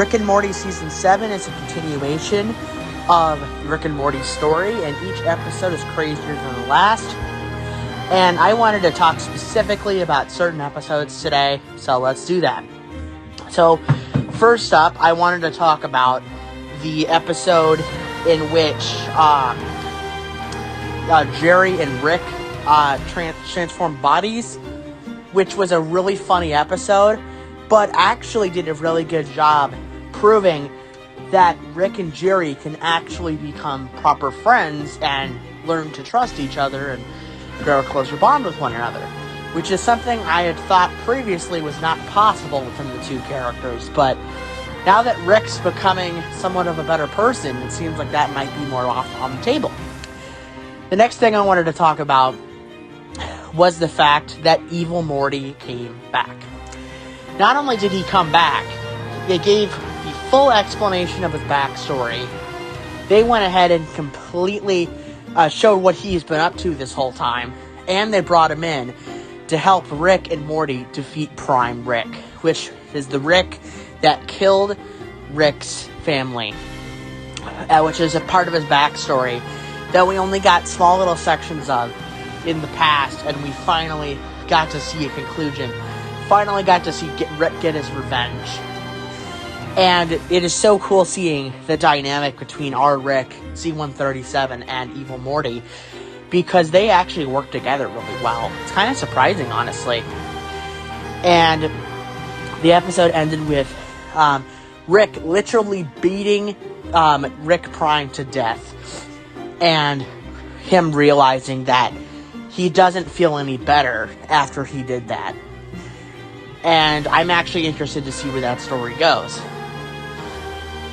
Rick and Morty Season 7 is a continuation of Rick and Morty's story, and each episode is crazier than the last. And I wanted to talk specifically about certain episodes today, so let's do that. So, first up, I wanted to talk about the episode in which Jerry and Rick transformed bodies, which was a really funny episode, but actually did a really good job proving that Rick and Jerry can actually become proper friends and learn to trust each other and grow a closer bond with one another, which is something I had thought previously was not possible within the two characters. But now that Rick's becoming somewhat of a better person, it seems like that might be more on the table. The next thing I wanted to talk about was the fact that Evil Morty came back. Not only did he come back, they gave the full explanation of his backstory. They went ahead and completely showed what he's been up to this whole time, and they brought him in to help Rick and Morty defeat Prime Rick, which is the Rick that killed Rick's family, which is a part of his backstory that we only got small little sections of in the past, and we finally got to see a conclusion. Finally got to see Rick get his revenge. And it is so cool seeing the dynamic between our Rick, C-137, and Evil Morty, because they actually work together really well. It's kind of surprising, honestly. And the episode ended with Rick literally beating Rick Prime to death, and him realizing that he doesn't feel any better after he did that. And I'm actually interested to see where that story goes.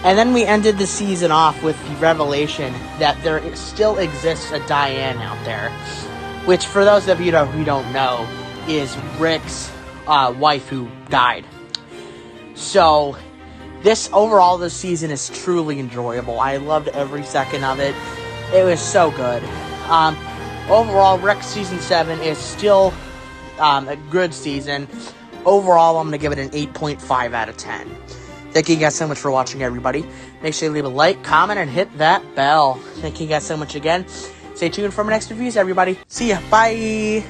And then we ended the season off with the revelation that there still exists a Diane out there, which, for those of you who don't know, is Rick's wife who died. So, this season is truly enjoyable. I loved every second of it. It was so good. Overall, Rick Season 7 is still a good season. Overall, I'm going to give it an 8.5 out of 10. Thank you guys so much for watching, everybody. Make sure you leave a like, comment, and hit that bell. Thank you guys so much again. Stay tuned for my next reviews, everybody. See ya. Bye.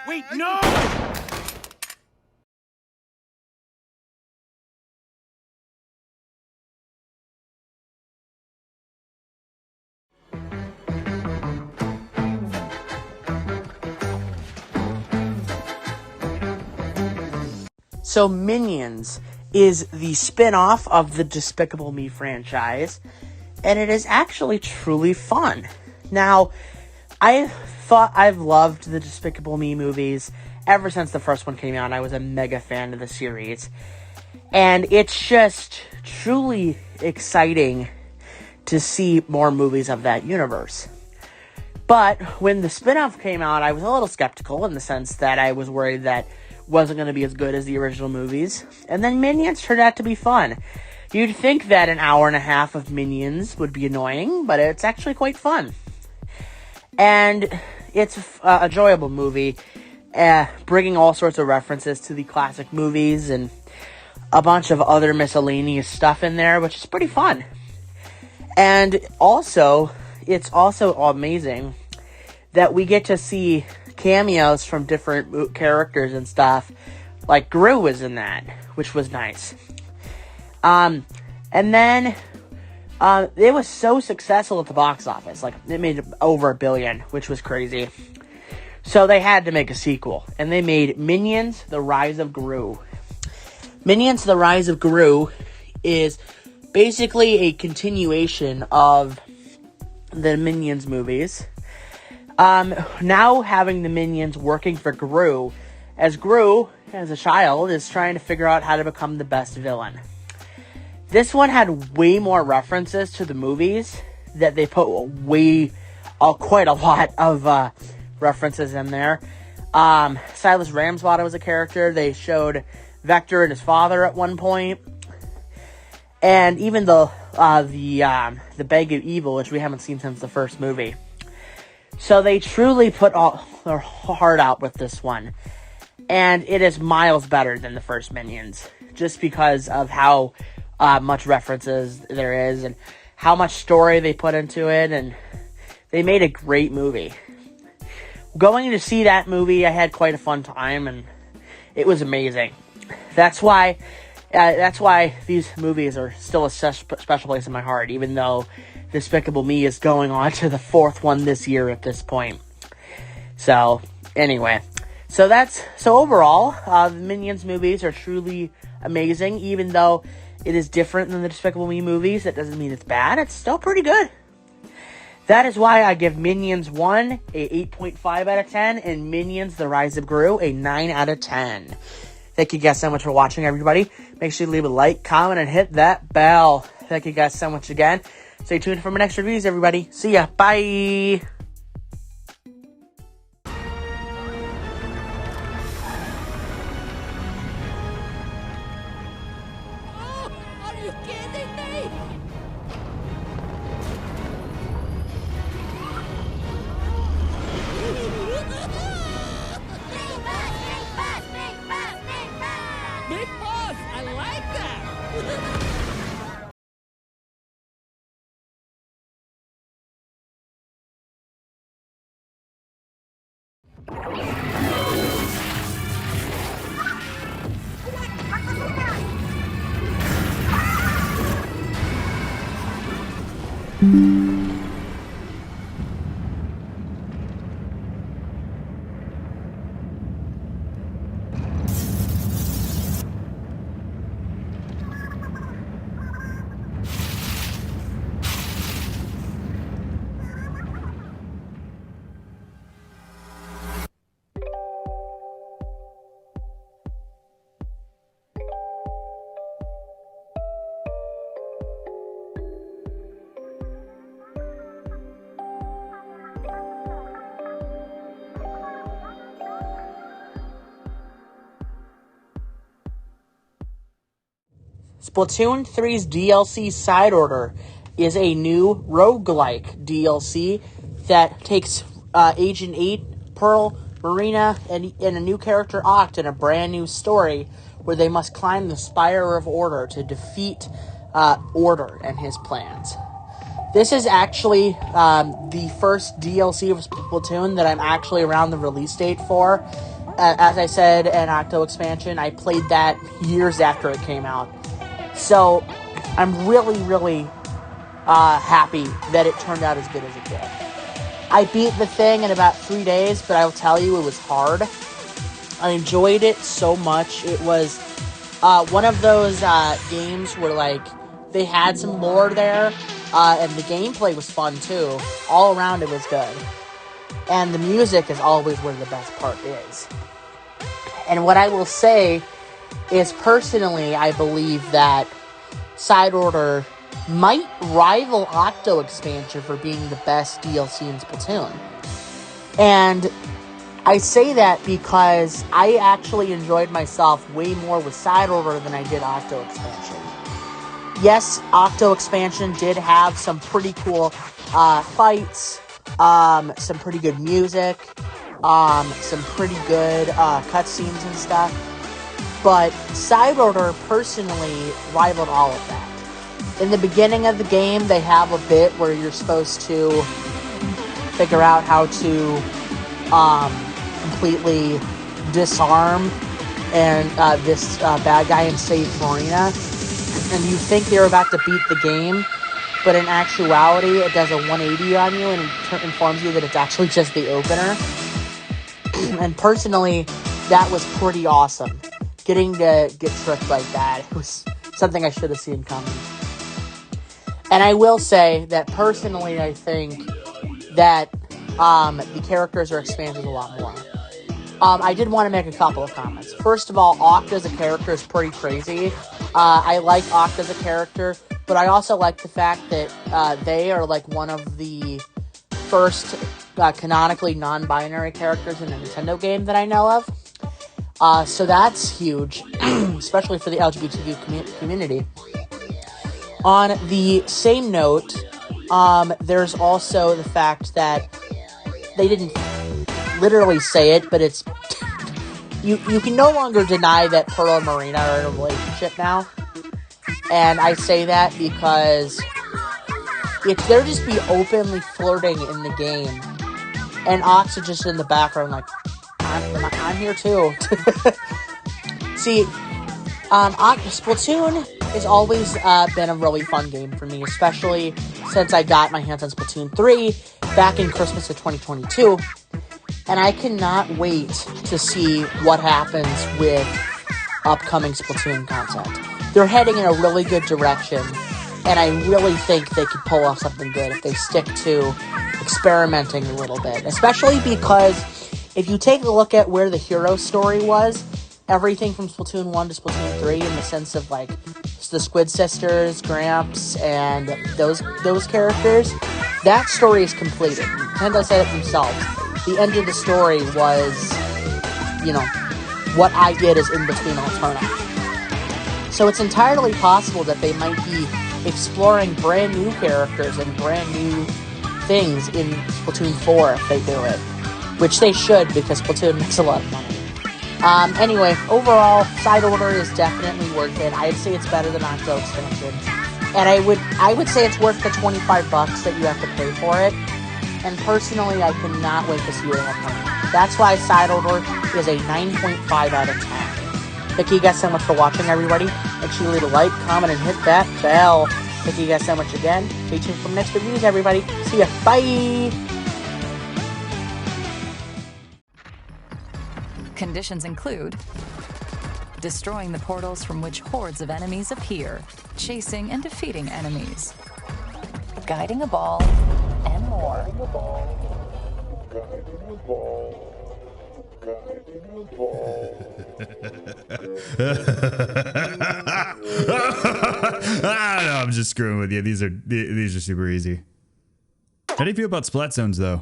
Wait, no! So Minions is the spin-off of the Despicable Me franchise, and it is actually truly fun. Now, I've loved the Despicable Me movies ever since the first one came out. I was a mega fan of the series, and it's just truly exciting to see more movies of that universe. But when the spin-off came out, I was a little skeptical in the sense that I was worried that wasn't going to be as good as the original movies. And then Minions turned out to be fun. You'd think that an hour and a half of Minions would be annoying, but it's actually quite fun. And it's an enjoyable movie, bringing all sorts of references to the classic movies and a bunch of other miscellaneous stuff in there, which is pretty fun. And also, it's also amazing that we get to see cameos from different characters and stuff. Like Gru was in that, which was nice. And then it was so successful at the box office. Like, it made over $1 billion, which was crazy. So they had to make a sequel, and they made Minions: The Rise of Gru. Minions: The Rise of Gru is basically a continuation of the Minions movies. Now having the Minions working for Gru, as a child, is trying to figure out how to become the best villain. This one had way more references to the movies, that they put quite a lot of references in there. Silas Ramsbottom was a character. They showed Vector and his father at one point. And even the Bag of Evil, which we haven't seen since the first movie. So they truly put all their heart out with this one. And it is miles better than the first Minions. Just because of how much references there is. And how much story they put into it. And they made a great movie. Going to see that movie, I had quite a fun time. And it was amazing. That's why these movies are still a special place in my heart, even though Despicable Me is going on to the 4th one this year at this point. So, anyway. So overall, the Minions movies are truly amazing, even though it is different than the Despicable Me movies. That doesn't mean it's bad. It's still pretty good. That is why I give Minions 1 a 8.5 out of 10, and Minions The Rise of Gru a 9 out of 10. Thank you guys so much for watching, everybody. Make sure you leave a like, comment, and hit that bell. Thank you guys so much again. Stay tuned for my next reviews, everybody. See ya. Bye. Oh, are you kidding me? Big boss, I like that! Splatoon 3's DLC Side Order is a new roguelike DLC that takes Agent 8, Pearl, Marina, and a new character Oct in a brand new story where they must climb the Spire of Order to defeat Order and his plans. This is actually the first DLC of Splatoon that I'm actually around the release date for. As I said, an Octo expansion, I played that years after it came out. So, I'm really, really happy that it turned out as good as it did. I beat the thing in about 3 days, but I'll tell you, it was hard. I enjoyed it so much. It was one of those games where, like, they had some lore there, and the gameplay was fun, too. All around, it was good. And the music is always where the best part is. And what I will say is, personally, I believe that Side Order might rival Octo Expansion for being the best DLC in Splatoon. And I say that because I actually enjoyed myself way more with Side Order than I did Octo Expansion. Yes, Octo Expansion did have some pretty cool fights, some pretty good music, some pretty good cutscenes and stuff. But Side Order personally rivaled all of that. In the beginning of the game, they have a bit where you're supposed to figure out how to completely disarm and this bad guy and save Marina. And you think you're about to beat the game, but in actuality, it does a 180 on you and informs you that it's actually just the opener. And personally, that was pretty awesome. Getting to get tricked like that, it was something I should have seen coming. And I will say that personally, I think that the characters are expanded a lot more. I did want to make a couple of comments. First of all, Oct as a character is pretty crazy. I like Oct as a character, but I also like the fact that they are like one of the first canonically non-binary characters in a Nintendo game that I know of. So that's huge, especially for the LGBTQ community. On the same note, there's also the fact that they didn't literally say it, but it's you can no longer deny that Pearl and Marina are in a relationship now. And I say that because if they're just be openly flirting in the game, and Ox is just in the background like, I'm here too. See, Splatoon has always been a really fun game for me, especially since I got my hands on Splatoon 3 back in Christmas of 2022. And I cannot wait to see what happens with upcoming Splatoon content. They're heading in a really good direction, and I really think they could pull off something good if they stick to experimenting a little bit. Especially because if you take a look at where the hero story was, everything from Splatoon 1 to Splatoon 3 in the sense of, like, the Squid Sisters, Gramps, and those characters, that story is completed. Nintendo said it themselves. The end of the story was, what I did is in between alternative. So it's entirely possible that they might be exploring brand new characters and brand new things in Splatoon 4 if they do it. Which they should, because Splatoon makes a lot of money. Anyway, overall, Side Order is definitely worth it. I'd say it's better than Octo Expansion. And I would say it's worth the $25 that you have to pay for it. And personally, I cannot wait to see what they have coming. That's why Side Order is a 9.5 out of 10. Thank you guys so much for watching, everybody. Make sure you leave a like, comment, and hit that bell. Thank you guys so much again. Stay tuned for the next reviews, everybody. See ya. Bye! Conditions include destroying the portals from which hordes of enemies appear, chasing and defeating enemies, guiding a ball, and more. No, I'm just screwing with you. These are super easy. How do you feel about splat zones, though?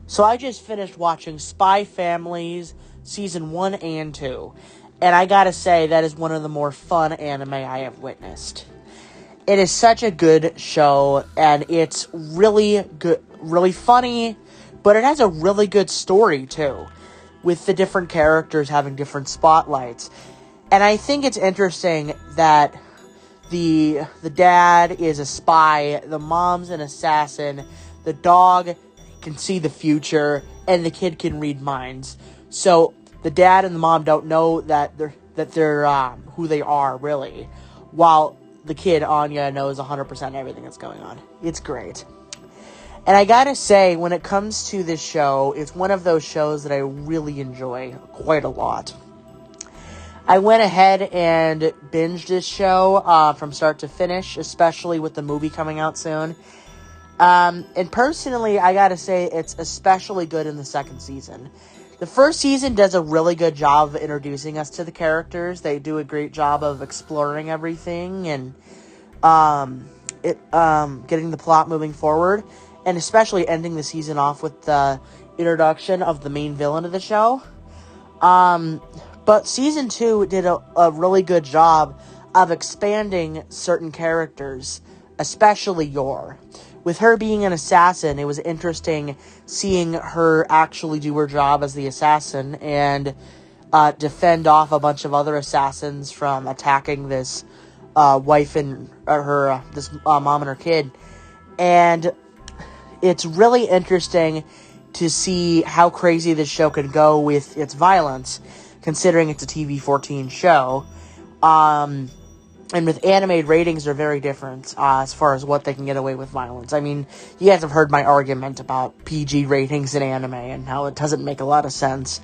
So I just finished watching Spy Families Season 1 and 2. And I gotta say, that is one of the more fun anime I have witnessed. It is such a good show, and it's really good, really funny, but it has a really good story, too, with the different characters having different spotlights. And I think it's interesting that the dad is a spy, the mom's an assassin, the dog can see the future, and the kid can read minds. So the dad and the mom don't know that they're who they are, really, while the kid, Anya, knows 100% everything that's going on. It's great. And I gotta say, when it comes to this show, it's one of those shows that I really enjoy quite a lot. I went ahead and binged this show from start to finish, especially with the movie coming out soon. And personally, I gotta say, it's especially good in the second season. The first season does a really good job of introducing us to the characters. They do a great job of exploring everything and getting the plot moving forward, and especially ending the season off with the introduction of the main villain of the show. But season 2 did a really good job of expanding certain characters, especially Yor. With her being an assassin, it was interesting seeing her actually do her job as the assassin and defend off a bunch of other assassins from attacking this wife and this mom and her kid. And it's really interesting to see how crazy this show can go with its violence, considering it's a TV-14 show. And with animated ratings are very different as far as what they can get away with violence. I mean, you guys have heard my argument about PG ratings in anime and how it doesn't make a lot of sense.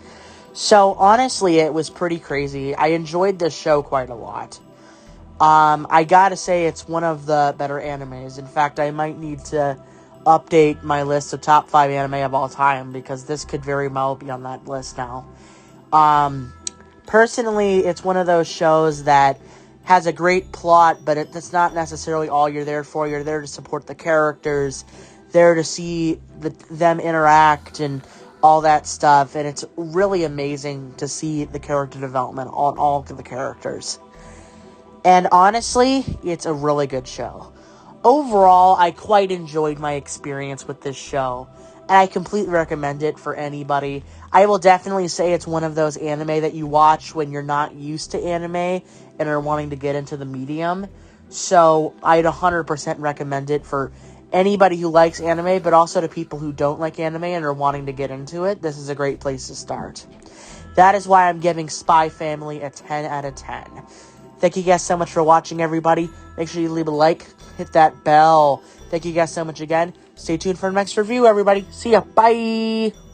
So, honestly, it was pretty crazy. I enjoyed this show quite a lot. I gotta say it's one of the better animes. In fact, I might need to update my list of top 5 anime of all time, because this could very well be on that list now. Personally, it's one of those shows that has a great plot, but that's not necessarily all you're there for. You're there to support the characters, there to see them interact and all that stuff, and it's really amazing to see the character development on all of the characters. And honestly, it's a really good show. Overall, I quite enjoyed my experience with this show, and I completely recommend it for anybody. I will definitely say it's one of those anime that you watch when you're not used to anime and are wanting to get into the medium. So I'd 100% recommend it for anybody who likes anime, but also to people who don't like anime and are wanting to get into it. This is a great place to start. That is why I'm giving Spy Family a 10 out of 10. Thank you guys so much for watching, everybody. Make sure you leave a like, hit that bell. Thank you guys so much again. Stay tuned for the next review, everybody. See ya. Bye.